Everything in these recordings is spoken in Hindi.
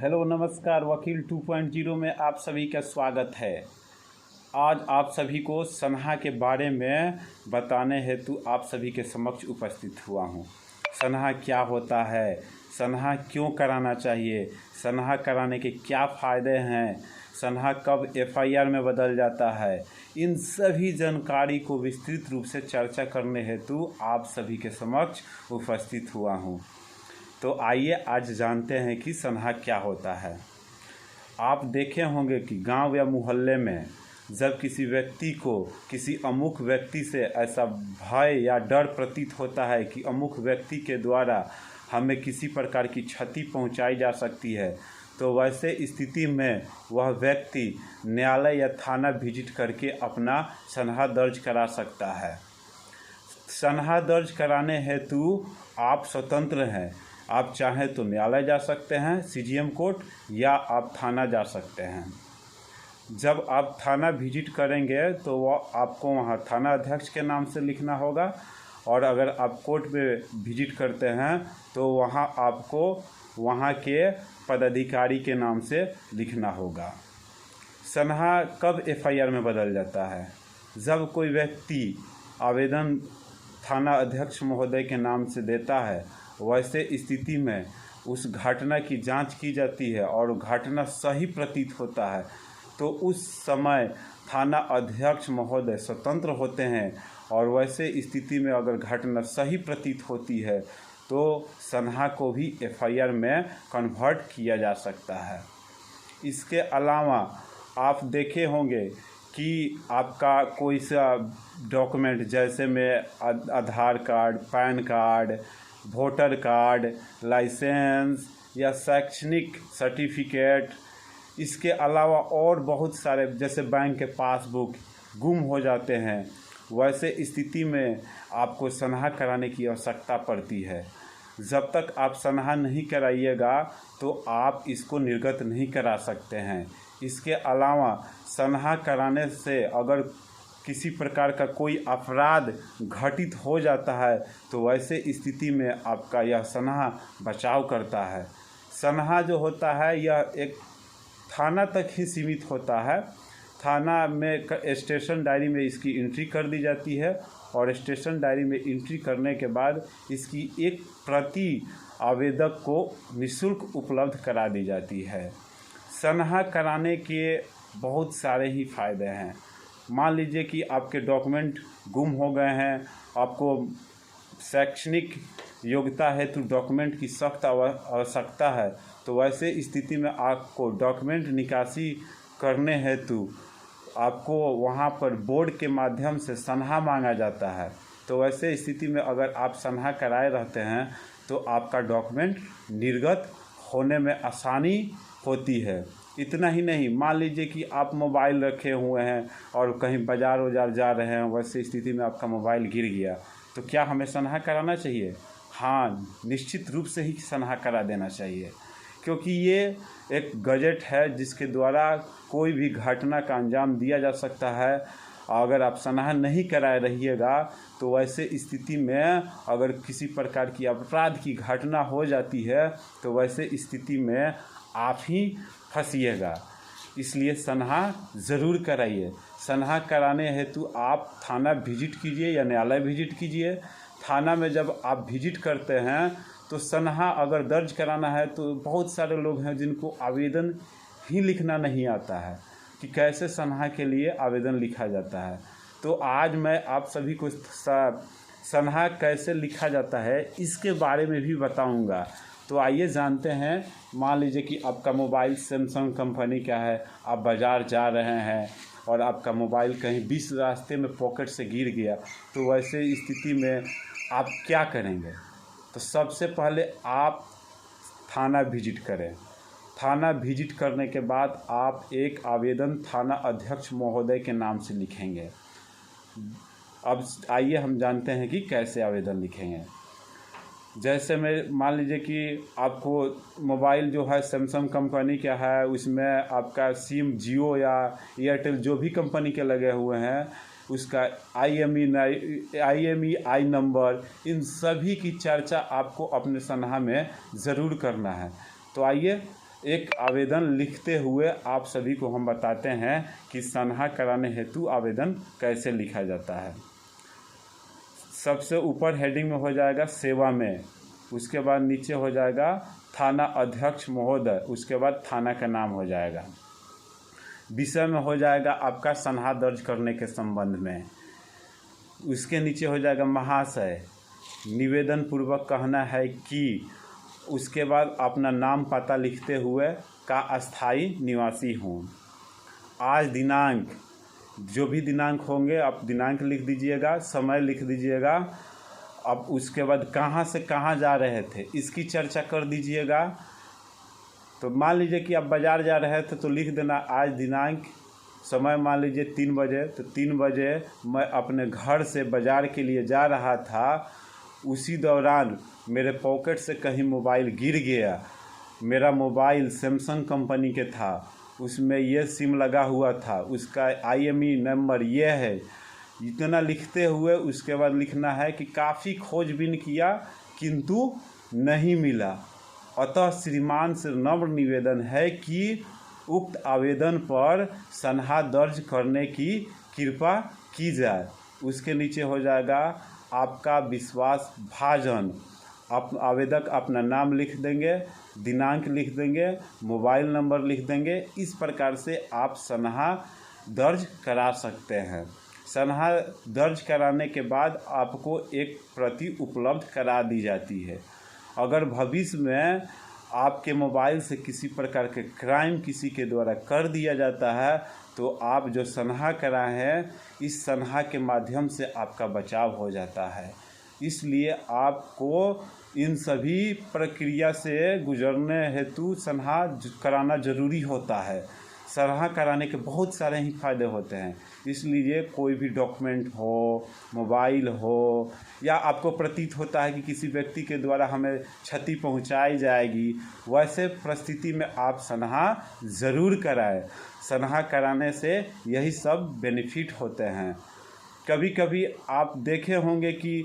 हेलो नमस्कार, वकील 2.0 में आप सभी का स्वागत है। आज आप सभी को सनहा के बारे में बताने हेतु आप सभी के समक्ष उपस्थित हुआ हूँ। सनहा क्या होता है, सनहा क्यों कराना चाहिए, सनहा कराने के क्या फ़ायदे हैं, सनहा कब एफआईआर में बदल जाता है, इन सभी जानकारी को विस्तृत रूप से चर्चा करने हेतु आप सभी के समक्ष उपस्थित हुआ हूँ। तो आइए आज जानते हैं कि सनहा क्या होता है। आप देखे होंगे कि गांव या मोहल्ले में जब किसी व्यक्ति को किसी अमुक व्यक्ति से ऐसा भय या डर प्रतीत होता है कि अमुक व्यक्ति के द्वारा हमें किसी प्रकार की क्षति पहुंचाई जा सकती है, तो वैसे स्थिति में वह व्यक्ति न्यायालय या थाना विजिट करके अपना सनहा दर्ज करा सकता है। सनहा दर्ज कराने हेतु आप स्वतंत्र हैं। आप चाहें तो न्यायालय जा सकते हैं, सीजीएम कोर्ट, या आप थाना जा सकते हैं। जब आप थाना विजिट करेंगे तो वह आपको वहाँ थाना अध्यक्ष के नाम से लिखना होगा, और अगर आप कोर्ट में विजिट करते हैं तो वहाँ आपको वहाँ के पदाधिकारी के नाम से लिखना होगा। सनहा कब एफआईआर में बदल जाता है? जब कोई व्यक्ति आवेदन थाना अध्यक्ष महोदय के नाम से देता है, वैसे स्थिति में उस घटना की जांच की जाती है और घटना सही प्रतीत होता है, तो उस समय थाना अध्यक्ष महोदय स्वतंत्र होते हैं, और वैसे स्थिति में अगर घटना सही प्रतीत होती है तो सनहा को भी एफआईआर में कन्वर्ट किया जा सकता है। इसके अलावा आप देखे होंगे कि आपका कोई सा डॉक्यूमेंट, जैसे में Aadhaar card, PAN card, voter card, licence या शैक्षणिक सर्टिफिकेट, इसके अलावा और बहुत सारे जैसे बैंक के पासबुक गुम हो जाते हैं, वैसे स्थिति में आपको सनहा कराने की आवश्यकता पड़ती है। जब तक आप सनहा नहीं कराइएगा तो आप इसको निर्गत नहीं करा सकते हैं। इसके अलावा सनहा कराने से अगर किसी प्रकार का कोई अपराध घटित हो जाता है तो वैसे स्थिति में आपका यह सनहा बचाव करता है। सनहा जो होता है यह एक थाना तक ही सीमित होता है। थाना में स्टेशन डायरी में इसकी एंट्री कर दी जाती है, और स्टेशन डायरी में एंट्री करने के बाद इसकी एक प्रति आवेदक को निःशुल्क उपलब्ध करा दी जाती है। सनहा कराने के बहुत सारे ही फ़ायदे हैं। मान लीजिए कि आपके डॉक्यूमेंट गुम हो गए हैं, आपको शैक्षणिक योग्यता हेतु डॉक्यूमेंट की सख्त आवश्यकता है, तो वैसे स्थिति में आपको डॉक्यूमेंट निकासी करने हेतु आपको वहाँ पर बोर्ड के माध्यम से सनहा मांगा जाता है। तो वैसे स्थिति में अगर आप सनहा कराए रहते हैं तो आपका डॉक्यूमेंट निर्गत होने में आसानी होती है। इतना ही नहीं, मान लीजिए कि आप मोबाइल रखे हुए हैं और कहीं बाज़ार वजार जा रहे हैं, वैसे स्थिति में आपका मोबाइल गिर गया, तो क्या हमें सनहा कराना चाहिए? हाँ, निश्चित रूप से ही सनहा करा देना चाहिए, क्योंकि ये एक गैजेट है जिसके द्वारा कोई भी घटना का अंजाम दिया जा सकता है। अगर आप सनहा नहीं कराए रहिएगा तो वैसे स्थिति में अगर किसी प्रकार की अपराध की घटना हो जाती है तो वैसे स्थिति में आप ही फंसिएगा। इसलिए सनहा ज़रूर कराइए। सनहा कराने हेतु आप थाना विजिट कीजिए या न्यायालय विजिट कीजिए। थाना में जब आप विजिट करते हैं तो सनहा अगर दर्ज कराना है तो बहुत सारे लोग हैं जिनको आवेदन ही लिखना नहीं आता है कि कैसे सनहा के लिए आवेदन लिखा जाता है। तो आज मैं आप सभी को सनहा कैसे लिखा जाता है इसके बारे में भी बताऊंगा। तो आइए जानते हैं। मान लीजिए कि आपका मोबाइल सैमसंग कंपनी का है, आप बाज़ार जा रहे हैं और आपका मोबाइल कहीं बीच रास्ते में पॉकेट से गिर गया, तो वैसे स्थिति में आप क्या करेंगे? तो सबसे पहले आप थाना विजिट करें। थाना विजिट करने के बाद आप एक आवेदन थाना अध्यक्ष महोदय के नाम से लिखेंगे। अब आइए हम जानते हैं कि कैसे आवेदन लिखेंगे। जैसे मैं मान लीजिए कि आपको मोबाइल जो है सैमसंग कंपनी का है, उसमें आपका सिम जियो या एयरटेल जो भी कंपनी के लगे हुए हैं, उसका IMEI नंबर, इन सभी की चर्चा आपको अपने सनहा में ज़रूर करना है। तो आइए एक आवेदन लिखते हुए आप सभी को हम बताते हैं कि सनहा कराने हेतु आवेदन कैसे लिखा जाता है। सबसे ऊपर हेडिंग में हो जाएगा सेवा में, उसके बाद नीचे हो जाएगा थाना अध्यक्ष महोदय, उसके बाद थाना का नाम हो जाएगा। विषय में हो जाएगा आपका सनहा दर्ज करने के संबंध में। उसके नीचे हो जाएगा महाशय, निवेदन पूर्वक कहना है कि, उसके बाद अपना नाम पता लिखते हुए का अस्थाई निवासी हूँ। आज दिनांक, जो भी दिनांक होंगे आप दिनांक लिख दीजिएगा, समय लिख दीजिएगा। अब उसके बाद कहाँ से कहाँ जा रहे थे इसकी चर्चा कर दीजिएगा। तो मान लीजिए कि आप बाज़ार जा रहे थे तो लिख देना आज दिनांक, समय मान लीजिए 3 बजे, तो 3 बजे मैं अपने घर से बाज़ार के लिए जा रहा था। उसी दौरान मेरे पॉकेट से कहीं मोबाइल गिर गया। मेरा मोबाइल सैमसंग कंपनी के था, उसमें ये सिम लगा हुआ था, उसका IMEI नंबर ये है। इतना लिखते हुए उसके बाद लिखना है कि काफ़ी खोजबीन किया किंतु नहीं मिला, अतः श्रीमान से नम्र निवेदन है कि उक्त आवेदन पर सनहा दर्ज करने की कृपा की जाए। उसके नीचे हो जाएगा आपका विश्वास भाजन। आप आवेदक अपना नाम लिख देंगे, दिनांक लिख देंगे, मोबाइल नंबर लिख देंगे। इस प्रकार से आप सनहा दर्ज करा सकते हैं। सनहा दर्ज कराने के बाद आपको एक प्रति उपलब्ध करा दी जाती है। अगर भविष्य में आपके मोबाइल से किसी प्रकार के क्राइम किसी के द्वारा कर दिया जाता है तो आप जो सनहा कराए हैं, इस सनहा के माध्यम से आपका बचाव हो जाता है। इसलिए आपको इन सभी प्रक्रिया से गुजरने हेतु सनहा कराना ज़रूरी होता है। सनहा कराने के बहुत सारे ही फ़ायदे होते हैं। इसलिए कोई भी डॉक्यूमेंट हो, मोबाइल हो, या आपको प्रतीत होता है कि किसी व्यक्ति के द्वारा हमें क्षति पहुंचाई जाएगी, वैसे परिस्थिति में आप सनहा ज़रूर कराएं। सनहा कराने से यही सब बेनिफिट होते हैं। कभी कभी आप देखे होंगे कि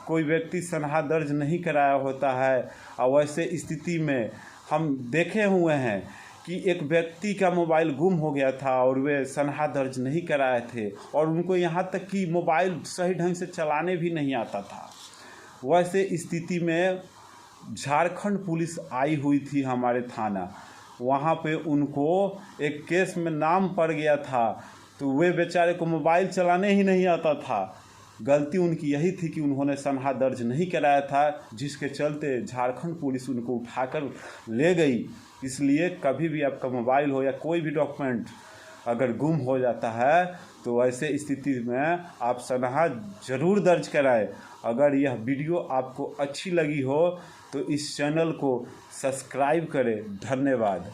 कोई व्यक्ति सनहा दर्ज नहीं कराया होता है, और वैसे स्थिति में हम देखे हुए हैं कि एक व्यक्ति का मोबाइल गुम हो गया था और वे सनहा दर्ज नहीं कराए थे, और उनको यहाँ तक कि मोबाइल सही ढंग से चलाने भी नहीं आता था। वैसे स्थिति में झारखंड पुलिस आई हुई थी हमारे थाना। वहाँ पे उनको एक केस में नाम पड़ गया था, तो वे बेचारे को मोबाइल चलाने ही नहीं आता था। गलती उनकी यही थी कि उन्होंने सनहा दर्ज नहीं कराया था, जिसके चलते झारखंड पुलिस उनको उठाकर ले गई। इसलिए कभी भी आपका मोबाइल हो या कोई भी डॉक्यूमेंट अगर गुम हो जाता है तो ऐसे स्थिति में आप सनहा ज़रूर दर्ज कराएं। अगर यह वीडियो आपको अच्छी लगी हो तो इस चैनल को सब्सक्राइब करें। धन्यवाद।